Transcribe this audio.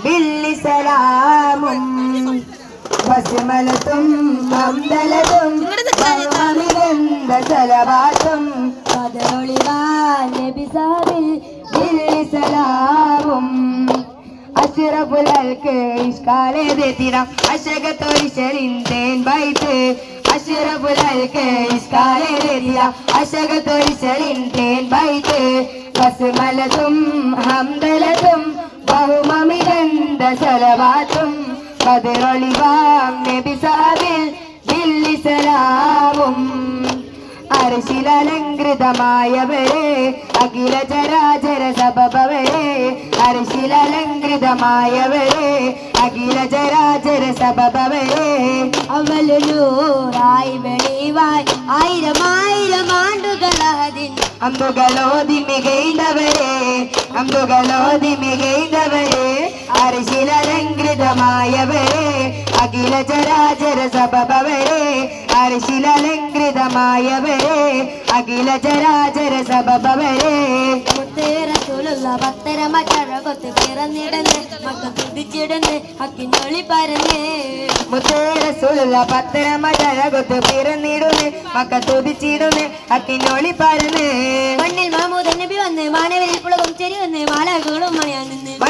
Billy സലാമും ബസ്മലത്തും ഹംദലത്തും ബഹുമമികന്ദ സലവാത്തും പദൊളിവാൻ നബി സാബിൽ Billy സലാമും അഷ്റഫുൽ ഹൽക്ക് ഇഷ്കാലെ ദേത്തിടാം അശകത്തൊരിശലിൻ തേൻ ബൈത്ത് അഷ്റഫുൽ ഹൽക്ക് ഇഷ്കാലെ ദേത്തിടാം അശകത്തൊരിശലിൻ തേൻ ബൈത്ത് ബസ്മലത്തും ഹംദലത്തും ബഹുമമികന്ദ സലവാത്തും ബദറൊളിവാം നബി സാബിൽ ബില്ലി സലാമും അർശിലലങ്കൃതമായവരെ അഖില ചരാചര സബബവരെ അർശിലലങ്കൃതമായവരെ അഖില ചരാചര സബബവരെ അവലൂറായി വെളിവായി ആയിരം ആയിരം ആണ്ടുകളതിൻ അമ്പുകളോതി മികൈന്തവരെ അമ്പുകളോതി മികൈന്തവരെ അർശിലലങ്കൃതമായവരെ അഖില ചരാചര സബബവരെ അർശിലലങ്കൃതമായവരെ അഖില ചരാചര സബബവരെ മുത്തേറസുലുള്ള പത്തരമ ചഴകൊത്ത് പിറന്നിടന്ന് മക്ക തുടിച്ചിടന്ന് അക്കിഞ്ഞൊളി പരന്നേ മുത്തേറസുള്ള പത്തരമ ചഴകൊത്ത് പിറന്നിടുന്ന് മക്ക തുടിച്ചിടുന്ന് അക്കിഞ്ഞൊളി പരന്ന് മണ്ണിൽ മാമൂദ് നബി വന്ന് മാനവരിൽ പുളകും ചെരി വന്ന് മാലകളും മണിയാൻ നിന്ന്